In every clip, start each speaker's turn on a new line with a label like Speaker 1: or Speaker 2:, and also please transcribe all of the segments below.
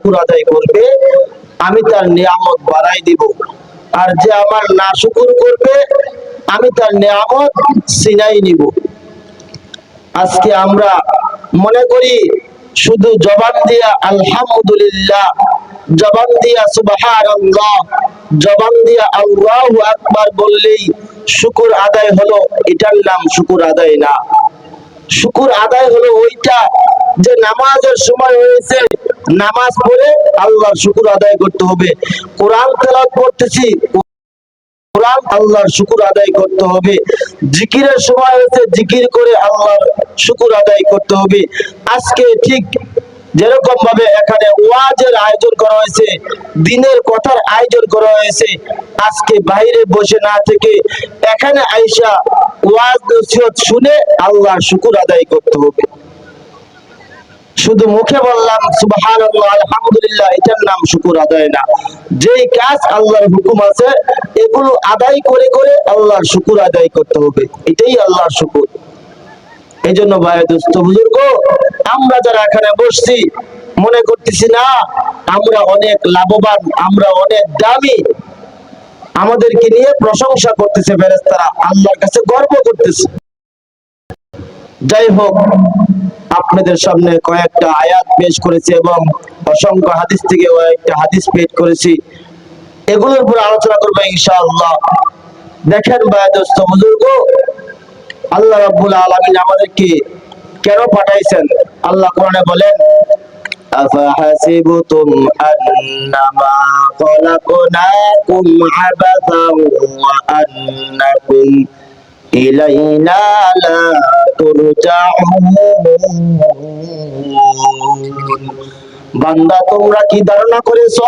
Speaker 1: শুকর আদায় করবে আমি তার নিয়ামত বাড়াই দিব, আর যে আমার না শুকর করবে আমি তার নিয়ামত ছিনাই নিব। আজকে আমরা মনে করি শুধু জবান দিয়া আলহামদুলিল্লাহ, জবান দিয়া সুবহানাল্লাহ, জবান দিয়া আল্লাহু আকবার বললেই শুকর আদায় হলো, এটার নাম শুকর আদায় না। শুকর আদায় হলো ওইটা যে নামাজের সময় হয়েছে, নামাজ পড়ে আল্লাহর শুকর আদায় করতে হবে। কোরআন তেলাওয়াত করতেছি, কোরআন আল্লাহর শুকর আদায় করতে হবে। জিকিরের সময় হয়েছে, জিকির করে আল্লাহর শুকর আদায় করতে হবে। আজকে ঠিক যেরকম ভাবে এখানে ওয়াজের আয়োজন করা হয়েছে, দিনের কথার আয়োজন করা হয়েছে, আজকে বাইরে বসে না থেকে এখানে আইসা ওয়াজ নসিহত শুনে আল্লাহর শুকর আদায় করতে হবে। শুধু মুখে বললাম সুবহানাল্লাহ আলহামদুলিল্লাহ, এটার নাম শুকর আদায় না। যেই কাজ আল্লাহর হুকুম আছে এগুলো আদায় করে করে আল্লাহর শুকর আদায় করতে হবে, এটাই আল্লাহর শুকর। এই জন্য ভাই দোস্ত বুজুর্গ, আমরা যারা এখানে বসছি মনে করতেছি না আমরা অনেক লাভবান, আমরা অনেক দামি, আমাদেরকে নিয়ে প্রশংসা করতেছে ফেরেশতারা, আল্লাহর কাছে গর্ব করতেছে। যাই হোক, আপনাদের সামনে কয়েকটা আয়াত পেশ করেছি এবং অসংখ্য হাদিস থেকে কয়েকটা হাদিস পেশ করেছি, এগুলোর উপর আলোচনা করবো ইনশাআল্লাহ। দেখেন ভাই দোস্ত বুজুর্গ, আল্লাহ রাব্বুল আলামিন আমাদেরকে কেন পাঠাইছেন? আল্লাহ কোরআনে বলেন, আফাহাসিবতুম আন্নামা খলাকনাকুম আবাসান ওয়া আন্নাকুম ইলাইনা লা তুরজাউন। বান্দা, তোমরা কি ধারণা করেছো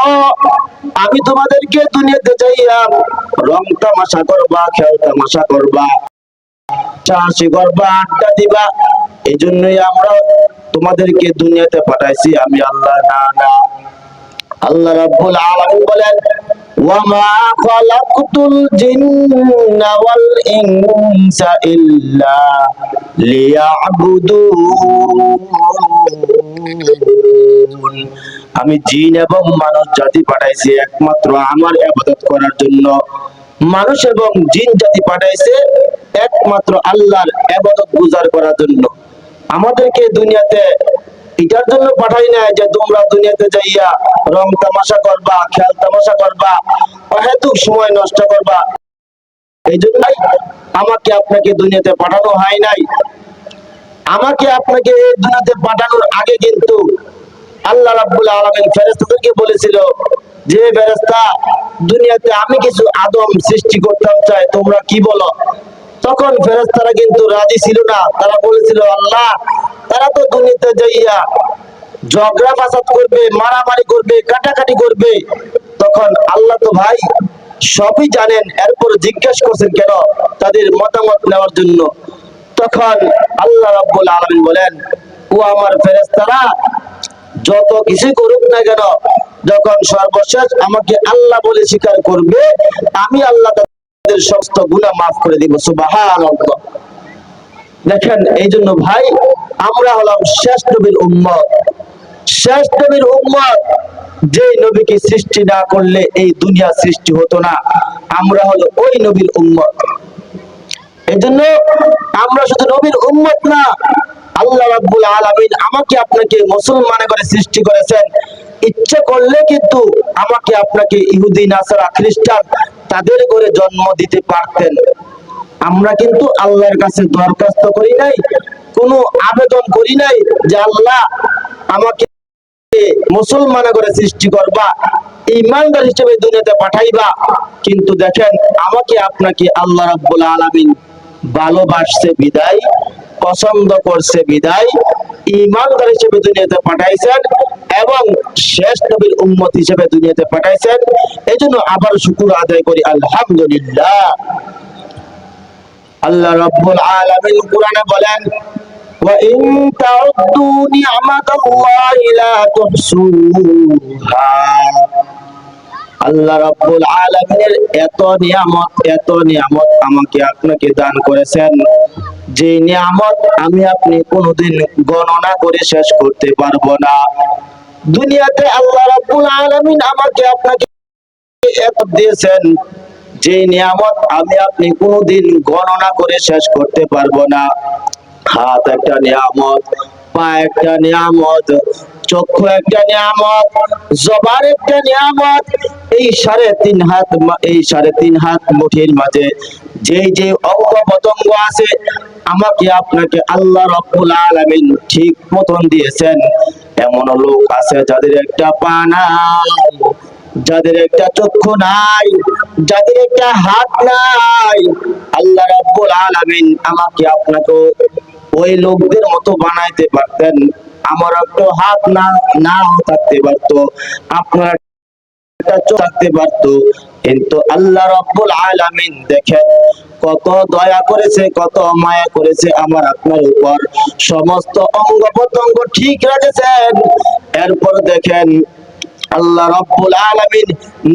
Speaker 1: আমি তোমাদেরকে দুনিয়াতে যাইয়া রং তামাশা করবা, খেল তামাশা করবা, চাষি করবা, আড্ডা দিবা, এই জন্যই আমরা তোমাদেরকে দুনিয়াতে পাঠাইছি? আমি আল্লাহ না, না। আল্লাহ রাব্বুল আলামিন বলেন, ওয়ামা খালাকতুল জিন্না ওয়াল ইনসা ইল্লা লিয়াবুদুন। আমি জিন এবং মানব জাতি পাঠাইছি একমাত্র আমার ইবাদত করার জন্য। মানুষ এবং জিন জাতি পাঠাইছে একমাত্র আল্লাহর ইবাদত গুজার করার জন্য। আমাদেরকে দুনিয়াতে এটার জন্য পাঠাই না যে তোমরা দুনিয়াতে যাইয়া রং তামাশা করবা, খেল তামাশা করবা, অহেতুক সময় নষ্ট করবা। এই জন্যই আমাকে আপনাকে দুনিয়াতে পাঠানো হয় নাই। আমাকে আপনাকে এই দুনিয়াতে পাঠানোর আগে কিন্তু আল্লাহ রাব্বুল আলামিন ফেরেশতাদেরকে বলেছিল যে ফেরেশতা, দুনিয়াতে আমি কিছু আদম সৃষ্টি করতে চাই, তোমরা কি বলো? তখন ফেরেশতারা কিন্তু রাজি ছিল না। তারা বলেছিল, আল্লাহ, তারা তো দুনিয়াতে যাইয়া ঝগড়া ফাসাদ করবে, মারামারি করবে, কাটাকাটি করবে। তখন আল্লাহ তো ভাই সবই জানেন, এরপর জিজ্ঞেস করছেন কেন? তাদের মতামত নেওয়ার জন্য। তখন আল্লাহ রাব্বুল আলামিন বলেন, ও আমার ফেরেশতারা, যত কিছু করুক না কেন, যখন সর্বশেষ আমাকে আল্লাহ বলে স্বীকার করবে, আমি আল্লাহ তাদের সমস্ত গুনাহ মাফ করে দিব। সুবহানাল্লাহ। দেখেন, এই জন্য ভাই আমরা হলাম শেষ নবীর উম্মত। শেষ নবীর উম্মত, যে নবীকে সৃষ্টি না করলে এই দুনিয়া সৃষ্টি হতো না। আমরা হলো ওই নবীর উম্মত। এই জন্য আমরা শুধু নবীর উম্মত না, আল্লাহ রাব্বুল আলামিন আমাকে আপনাকে মুসলমান করে সৃষ্টি করেছেন। ইচ্ছে করলে কিন্তু আমাকে আপনাকে ইহুদি, নাসারা, খ্রিস্টান তাদের করে জন্ম দিতে পারতেন। আমরা কিন্তু আল্লাহর কাছে দরখাস্ত করি নাই, কোনো আবেদন করি নাই যে আল্লাহ আমাকে মুসলমান করে সৃষ্টি করবা, ঈমানদার হিসেবে দুনিয়াতে পাঠাইবা। কিন্তু দেখেন, আমাকে আপনাকে আল্লাহ রাব্বুল আলামিন ভালোবাসছে বিদায়, পছন্দ করছে বিদায় ঈমানদার হিসেবে দুনিয়াতে পাঠাইছেন এবং শেষ নবীর উম্মত হিসেবে দুনিয়াতে পাঠাইছেন। এজন্য আবার শুকর আদায় করি আলহামদুলিল্লাহ। আল্লাহ রাব্বুল আলামিন কোরআনে বলেন, ওয়া ইন তাউদ্দু নি'মাতাল্লাহি লা তুহসুহা। আল্লাহ রাব্বুল আলামিনের এত নিয়ামত আমাকে আপনাকে দান করেছেন, যে নিয়ামত আমি আপনি কোনোদিন গণনা করে শেষ করতে পারবো না। দুনিয়াতে আল্লাহ রাব্বুল আলামিন আমাকে আপনাকে এত দিয়েছেন, যে নিয়ামত আমি আপনি কোনোদিন গণনা করে শেষ করতে পারবো না। হাত একটা নিয়ামত, পা একটা নিয়ামত, চক্ষু একটা নিয়ামত, জবান একটা নিয়ামত। এই 3.5 হাত, এই 3.5 হাত মুঠির মাঝে যে যে অঙ্গ প্রত্যঙ্গ আছে, আমাকে আপনাকে আল্লাহ রাব্বুল আলামিন ঠিক মতন দিয়েছেন। এমন লোক আছে যাদের একটা পা নাই, যাদের একটা চক্ষু নাই, যাদের একটা হাত নাই। আল্লাহ রাব্বুল আলামিন আমাকে আপনাকে ওই লোকদের মতো বানাইতে পারতেন। আমার একটা হাত না নাও থাকতে পারতো, আপনার একটা চোখ থাকতে পারতো, কিন্তু আল্লাহ রাব্বুল আলামিন দেখেন কত দয়া করেছে, কত মায়া করেছে আমার আপনার উপর। সমস্ত অঙ্গ প্রত্যঙ্গ ঠিক রেখেছেন। এরপর দেখেন আল্লাহ রাব্বুল আলামিন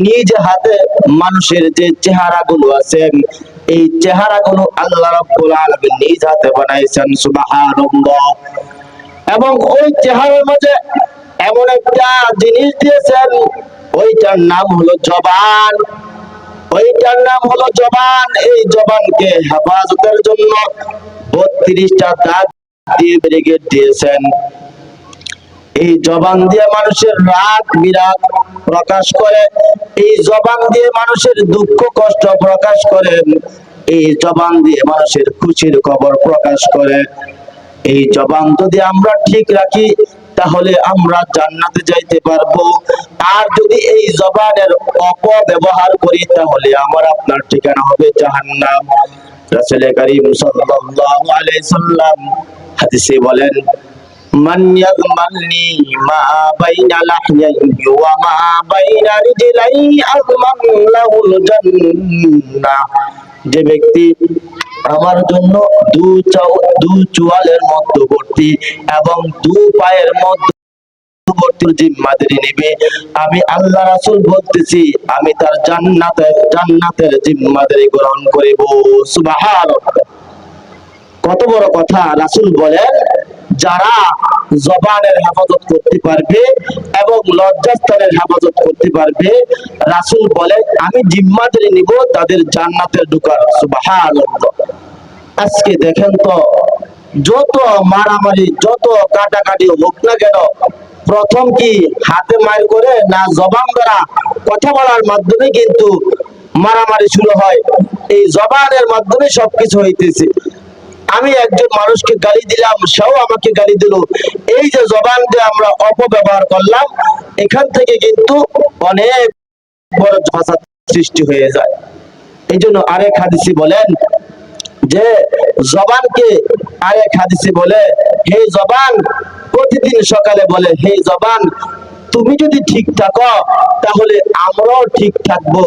Speaker 1: নিজ হাতে মানুষের যে চেহারাগুলো আছে, এই চেহারাগুলো আল্লাহ রাব্বুল আলামিন নিজ হাতে বানাইছেন। সুবহানাল্লাহ। এবং ওই চেহারার মাঝে এমন একটা জিনিস দিয়েছেন, ওইটার নাম হলো জবান। ওইটার নাম হলো জবান। এই জবানকে হেফাজতের জন্য 32টা দাঁত দিয়ে ব্যারিকেড দিয়েছেন। এই জবান দিয়ে মানুষের রাগ বিরাগ প্রকাশ করে, এই জবান দিয়ে মানুষের দুঃখ কষ্ট প্রকাশ করেন, এই জবান দিয়ে মানুষের খুশির খবর প্রকাশ করে। এই জবান যদি আমরা ঠিক রাখি তাহলে আমরা জান্নাতে যাইতে পারবো। আর যদি এই জবানের অপব্যবহার করি তাহলে আমার আপনার ঠিকানা হবে জাহান্নাম। রাসূল করিম সাল্লাল্লাহু আলাইহি সাল্লাম হাদিসে বলেন, মান ইয়াযমাননি মা বাইনা লাহইহি ওয়া মা বাইনা রিজলাইহি আযমান লাহুল জান্নাহ। যে ব্যক্তি আমার জন্য দু চোয়ালের মধ্যবর্তী এবং দু পায়ের মধ্যবর্তী জিম্মাদারি নেবে, আমি আল্লাহ রাসূল বলতেছি আমি তার জান্নাতের জিম্মাদারি গ্রহণ করিব। সুবহানাল্লাহ। কত বড় কথা! রাসূল বলেন যারা জবানের হেফাজত করতে পারবে এবং লজ্জাস্থানের হেফাজত করতে পারবে, রাসূল বলে আমি জিম্মাদারি নিব তাদের জান্নাতে ঢোকার। সুবহানাল্লাহ। আজকে দেখেন তো, যত মারামারি যত কাটাকাটি হোক না কেন, প্রথম কি হাতে মার করে না জবান দ্বারা কথা বলার মাধ্যমে কিন্তু মারামারি শুরু হয়। এই জবানের মাধ্যমে সবকিছু হইতেছে। আমি একজন মানুষকে গালি দিলাম, সেও আমাকে গালি দিল। এই যে জবান দিয়ে আমরা অপব্যবহার করলাম, এখান থেকে কিন্তু অনেক বড় ফাসাদ সৃষ্টি হয়ে যায়। এই জন্য আরেক হাদিসে বলেন যে জবানকে, আরেক হাদিসে বলে, হে জবান, প্রতিদিন সকালে বলে, হে জবান তুমি যদি ঠিক থাকো তাহলে আমরাও ঠিক থাকবো,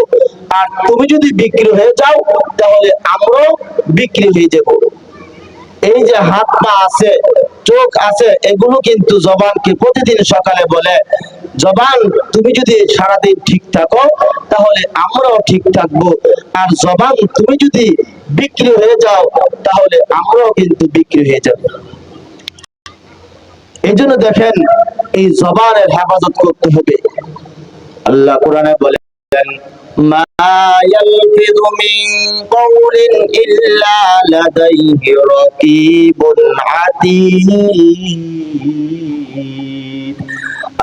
Speaker 1: আর তুমি যদি বিক্রি হয়ে যাও তাহলে আমরাও বিক্রি হয়ে যাব। এই যে হাত পা আছে, চোখ আছে, এগুলো কিন্তু জবানকে প্রতিদিন সকালে বলে, জবান তুমি যদি সারাদিন ঠিক থাকো তাহলে আমরাও ঠিক থাকবো, আর জবান তুমি যদি বিক্রি হয়ে যাও তাহলে আমরাও কিন্তু বিক্রি হয়ে যাব। এই জন্য দেখেন এই জবানের হেফাজত করতে হবে। আল্লাহ কোরআনে বলেন, মা ইয়ালফিযু মিন কওলিন ইল্লা লাদাইহি রাকীবুন আতীদ।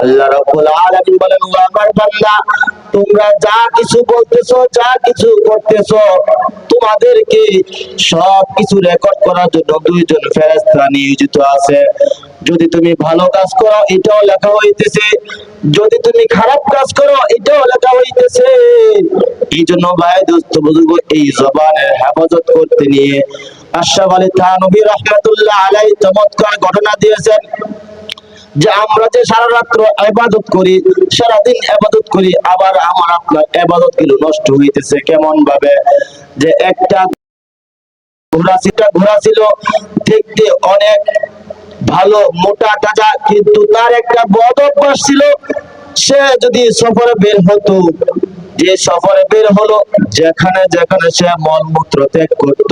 Speaker 1: আল্লাহ রাব্বুল আলামিন বলেন, ও আমার বান্দা, তোমরা যা কিছু বলতেছো, যা কিছু করতেছো, তোমাদেরকে সব কিছু রেকর্ড করার জন্য 2 জন ফেরেশতা নিয়োজিত আছে। যদি তুমি ভালো কাজ করো এটাও লেখা হইতেছে, যদি তুমি খারাপ কাজ করো এটাও লেখা হইতেছে। এই জন্য ভাই দোস্ত বুজুর্গ, এই জবানের হেফাজত করতে নিয়ে আশরাফ আলী থানভী রাহমাতুল্লাহ আলাইহি চমৎকার ঘটনা দিয়েছেন যে আমরা যে সারা রাত্র ইবাদত করি, সারা দিন ইবাদত করি, আবার আমার আপনার ইবাদত গুলো নষ্ট হইতেছে। কেমন ভাবে? যে একটা ঘোড়া ছিল, দেখতে অনেক ভালো মোটা তাজা, কিন্তু তার একটা বদ অভ্যাস ছিল। সে যদি সফরে বের হতো, যে সফরে বের হলো, যেখানে যেখানে সে মলমূত্র ত্যাগ করত,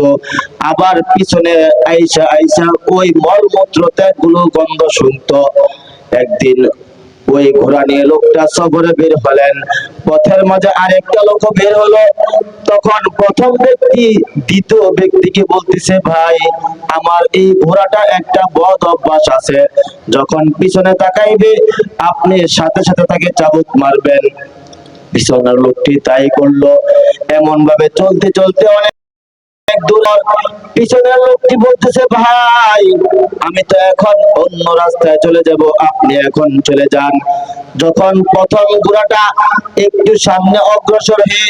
Speaker 1: আবার পিছনে আইসা আইসা ওই মলমূত্র ত্যাগ গুলো গন্ধ শুনতো। একদিন ওই ঘোড়া নিয়ে লোকটা সফরে বের হলেন। পথের মাঝে আরেকটা লোক বের হলো। তখন প্রথম ব্যক্তি দ্বিতীয় ব্যক্তিকে বলতেছে, ভাই আমার এই ঘোড়াটা একটা বদ অভ্যাস আছে, যখন পিছনে তাকাইবে আপনি সাথে সাথে তাকে চাবুক মারবেন। পিছনের লোকটি তাই করলো। এমন ভাবে চলতে চলতে অনেক দূর, পিছনের লোকটি বলতেছে, ভাই আমি তো এখন অন্য রাস্তায় চলে যাব, আপনি এখন চলে যান। যখন প্রথম ঘোড়াটা একটু সামনে অগ্রসর হয়ে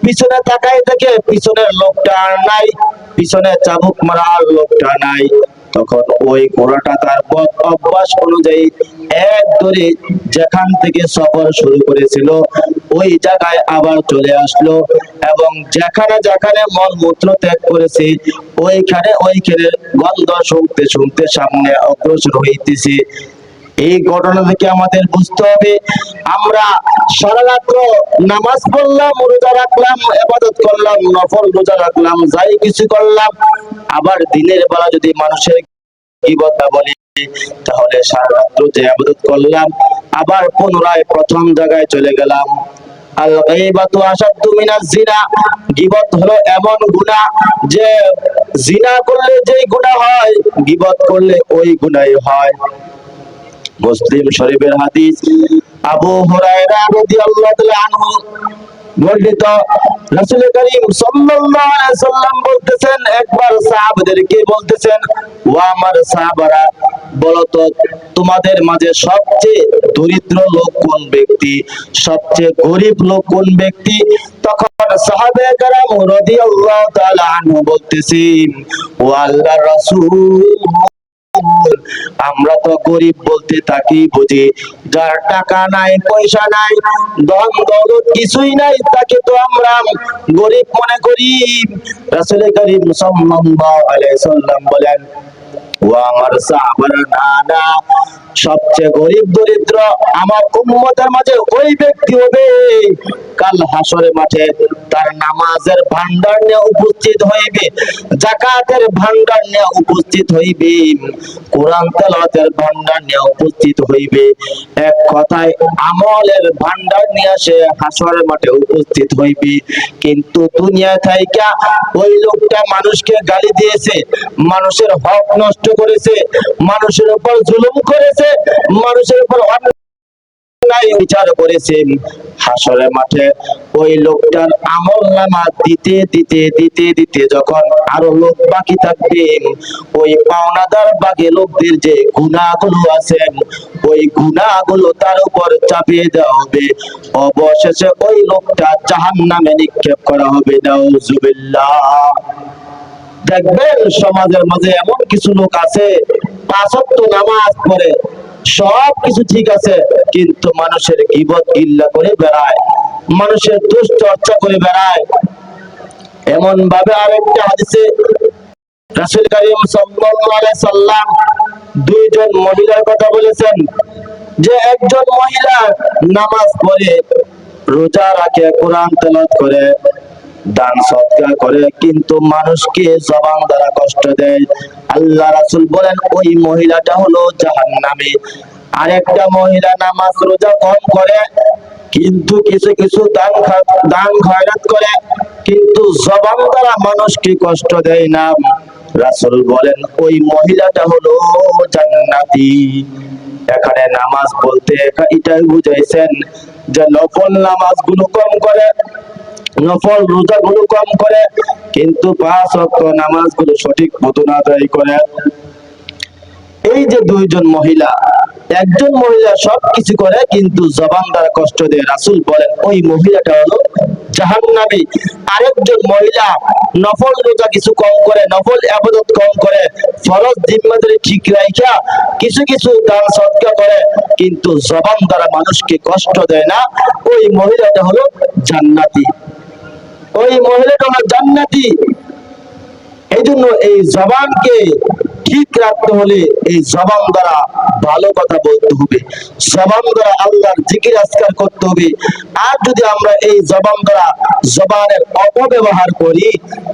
Speaker 1: পিছনে তাকাই দেখে পিছনের লোকটা আর নাই, পিছনে চাবুক মারার লোকটা নাই। তখন ওই ঘোড়াটা তার পথ অভ্যাস অনুযায়ী এক দৌড়ে যেখান থেকে সফর শুরু করেছিল ওই জায়গায় আবার চলে আসলো, এবং যেখানে যেখানে মলমূত্র ত্যাগ করেছে ওইখানে গন্ধ শুনতে শুনতে সামনে অগ্রসর হইতেছে। এই ঘটনা থেকে আমাদের বুঝতে হবে, আমরা সারা রাত নামাজ পড়লাম, রোজা রাখলাম, ইবাদত করলাম, নফল রোজা রাখলাম, যাই কিছু করলাম, আবার দিনের বেলা যদি মানুষের গীবত বলি, তাহলে সারা রাত যে ইবাদত করলাম আবার পুনরায় প্রথম জায়গায় চলে গেলাম। আল গীবাতু আশাদ্দু মিনাজ জিনা, গীবত হলো এমন গুনাহ যে জিনা করলে যেই গুনাহ হয় গীবত করলে ওই গুনাহই হয়। মুসলিম শরীফের হাদিস, আবু হুরায়রা রাদিয়াল্লাহু তাআলা আনহু বর্ণিত, রাসূল করিম সাল্লাল্লাহু আলাইহি ওয়াসাল্লাম বলতেছেন, একবার সাহাবাদেরকে বলতেছেন, ও আমার সাহাবারা বলো তো তোমাদের মাঝে সবচেয়ে দরিদ্র লোক কোন ব্যক্তি, সবচেয়ে গরিব লোক কোন ব্যক্তি? তখন সাহাবায়ে কেরাম রাদিয়াল্লাহু তাআলা আনহু বলতেছেন, ও আল্লাহর রাসূল আমরা তো গরিব বলতে তাকে বুঝি যার টাকা নাই, পয়সা নাই, ধন দৌলত কিছুই নাই, তাকে তো আমরা গরিব মনে করি। রাসূল করিম সাল্লাল্লাহু আলাইহি সাল্লাম বলেন, ও আমার সাহাবারা, না না, সবচেয়ে গরিব দরিদ্র আমার উম্মতের মাঝে ওই ব্যক্তি হবে কাল হাসরের মাঠে তার নামাজের ভান্ডার নিয়ে উপস্থিত হইবে, যাকাতের ভান্ডার নিয়ে উপস্থিত হইবে, কোরআন তেলাওয়াতের ভান্ডার নিয়ে উপস্থিত হইবে, এক কথায় আমলের ভান্ডার নিয়ে সে হাসরের মাঠে উপস্থিত হইবে। কিন্তু দুনিয়া থাইকা ওই লোকটা মানুষকে গালি দিয়েছে, মানুষের হক নষ্ট করেছে, মানুষের উপর জুলুম করেছে, মানুষের উপর অন্যায় বিচার করেছে। হাসরের মাঠে ওই লোকটার আমলনামা দিতে দিতে দিতে দিতে যখন আরো লোক বাকি থাকবে, ওই পাওনাদার বাগে লোকদের যে গুনাহগুলো আছে ওই গুনাহগুলো তার উপর চাপিয়ে দেওয়া হবে, অবশেষে ওই লোকটা জাহান্নামে নিক্ষেপ করা হবে। নাউজুবিল্লাহ। দেখবেন সমাজের মাঝে এমন কিছু লোক আছে, পাঁচ ওয়াক্ত নামাজ পড়ে, সব কিছু ঠিক আছে, কিন্তু মানুষের গীবত গিল্লা করে বেড়ায়, মানুষের দুশ্চর্চা করে বেড়ায়। এমন ভাবে আরেকটা হাদিসে রাসূল করিম সাল্লাল্লাহু আলাইহি সাল্লাম দুইজন মহিলার কথা বলেছেন, যে একজন মহিলা নামাজ পড়ে, রোজা রাখে, কোরআন তেলাওয়াত করে, দান সদকা করে, কিন্তু মানুষকে জবান দ্বারা কষ্ট দেয়। আল্লাহ রাসূল বলেন ওই মহিলাটা হলো জাহান্নামী। আরেকটা মহিলা নামাজ রোজা কম করে, কিন্তু কিছু কিছু দান খয়রাত করে, কিন্তু জবান দ্বারা মানুষকে কষ্ট দেয় না। রাসূল বলেন ওই মহিলাটা হলো জান্নাতি। এখানে নামাজ বলতে এটাই বুঝাইছেন যে নফল নামাজগুলো কম করে, নফল রোজাগুলো কম করে, কিন্তু পাঁচ ওয়াক্ত নামাজগুলো সঠিক মতন আদায় করে। এই যে দুইজন মহিলা, একজন মহিলা সবকিছু করে কিন্তু জবান দ্বারা কষ্ট দেয়, রাসূল বলেন ওই মহিলাটা হলো জাহান্নামী। আরেকজন মহিলা নফল রোজা কিছু কম করে, নফল ইবাদত কম করে, ফরজ জিম্মাদারি ঠিক রাখা কিছু কিছু দান সদকা করে, কিন্তু জবান দ্বারা মানুষকে কষ্ট দেয় না, ওই মহিলাটা হলো জান্নাতি। ওই মহিলাটা হলো জান্নাতি। এই জন্য এই জবানকে ঠিক রাখতে হলে এই জবান দ্বারা ভালো কথা বলতে হবে, জবান দ্বারা আল্লাহর জিকির আজকার করতে হবে। আর যদি আমরা এই জবান দ্বারা জবানের অপব্যবহার করি,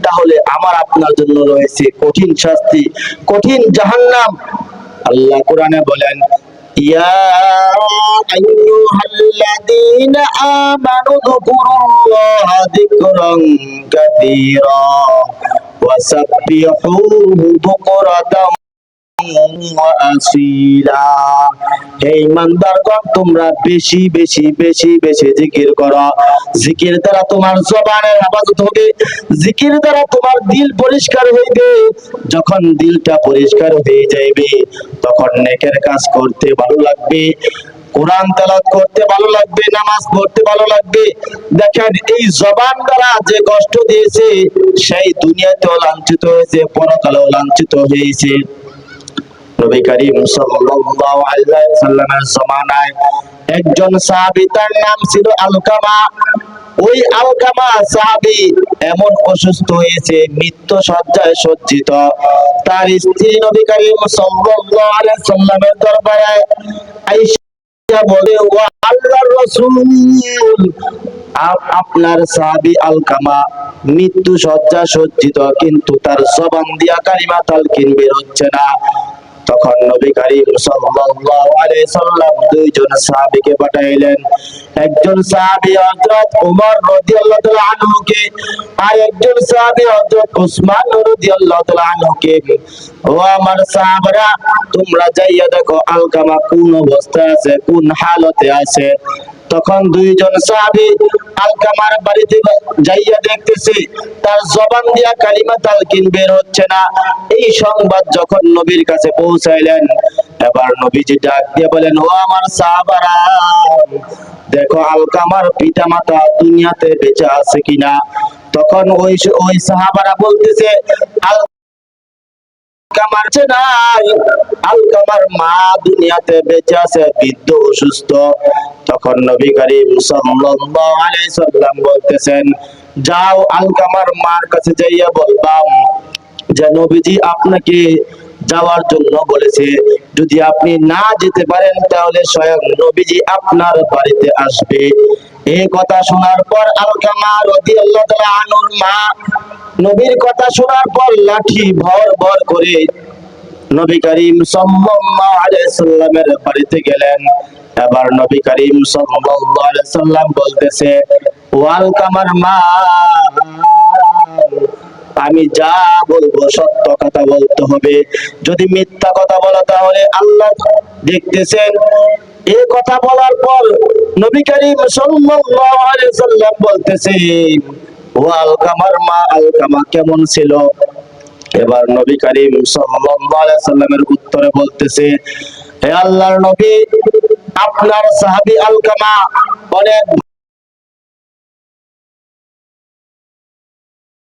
Speaker 1: তাহলে আমার আপনার জন্য রয়েছে কঠিন শাস্তি, কঠিন জাহান্নাম। আল্লাহ কোরআনে বলেন, ইয়া আইয়ুহাল্লাযীনা আমানু যকুরুল্লাহা যিকরান কাসীরা ওয়া সাব্বিহুহু বুকরাতাম ওয়া আসীলা। হে ইমানদারগণ, তোমরা বেশি বেশি বেশি বেশি জিকির করো। জিকির দ্বারা তোমার জবানের হেফাজত হবে, জিকির দ্বারা তোমার দিল পরিষ্কার হইবে। যখন দিলটা পরিষ্কার হয়ে যাইবে, তখন নেকের কাজ করতে ভালো লাগবে, কোরআন তেলাওয়াত করতে ভালো লাগবে, নামাজ পড়তে ভালো লাগবে। দেখেন, এই জবান দ্বারা যে কষ্ট দিয়েছে, সেই দুনিয়াতেও লাঞ্ছিত হয়েছে, পরকালেও লাঞ্ছিত হয়েছে। নবী করিম সাল্লাল্লাহু আলাইহি ওয়াসাল্লামের জামানায় একজন সাহাবী, তার নাম ছিল আলকামা। ওই আলকামা সাহাবী এমন অসুস্থ হয়েছে, মৃত্যু শয্যায় সজ্জিত। তার স্ত্রী নবী করিম সাল্লাল্লাহু আলাইহি ওয়াসাল্লামের দরবারে আয়েশা বলে, ও আল্লাহর রাসূল, আপনার সাহাবী আলকামা মৃত্যু শয্যা সজ্জিত, কিন্তু তার জবান দিয়া কালিমা তালকিন বের হচ্ছে না। তখন নবী করিম সাল্লাল্লাহু আলাইহি সাল্লাম দুইজন সাহাবীকে পাঠাইলেন। একজন সাহাবী হযরত ওমর রাদিয়াল্লাহু তাআলা আনহুকে, আর একজন সাহাবী হযরত উসমান রাদিয়াল্লাহু তাআলা আনহুকে। ও আমার সাহাবারা, তোমরা যাইয়া দেখো আলকামা কোন অবস্থায় আছে, কোন হালতে আছে। তখন দুইজন সাহাবী আলকামার বাড়িতে যাইয়া দেখতেছে, তার জবান দিয়া কালিমা তালকিন বের হচ্ছে না। এই সংবাদ যখন নবীর কাছে পৌঁছাইলেন, এবার নবীজি ডাক দিয়ে বলেন, ও আমার সাহাবারা, দেখো আলকামার পিতামাতা দুনিয়াতে বেঁচে আছে কিনা। তখন ওই সাহাবারা বলতেছে, আলকামার নাই, আলকামার মা দুনিয়াতে বেঁচে আছে, বৃদ্ধ অসুস্থ। তখন নবী করিম সাল্লাল্লাহু আলাইহি সাল্লাম বলতেছেন, যাও আলকামার মার কাছে যাইয়া বলবা যে নবীজি আপনাকে যাওয়ার জন্য বলেছে, যদি আপনি না যেতে পারেন তাহলে স্বয়ং নবীজি আপনার বাড়িতে আসবে। এই কথা শোনার পর আলকামা রাদিয়াল্লাহু তাআলা আনহুর মা নবীর কথা শোনার পর লাঠি ভর ভর করে নবী করিম সাল্লাল্লাহু আলাইহি সাল্লামের বাড়িতে গেলেন। এবার নবী করিম সাল্লাল্লাহু আলাইহি সাল্লাম বলতেছে, ও আলকামার মা, আমি যা বলবো সত্য কথা বলতে হবে, যদি মিথ্যা কথা বলো তাহলে আল্লাহ দেখতেছেন। এই কথা বলার পর নবী করিম সাল্লাল্লাহু আলাইহি সাল্লাম বলতেছে, ও আলকামার মা, আলকামা কেমন ছিল? এবার নবী করিম সাল্লাল্লাহু আলাইহি সাল্লামের উত্তরে বলতেছে, হে আল্লাহর নবী, আপনার সাহাবী আলকামা অনেক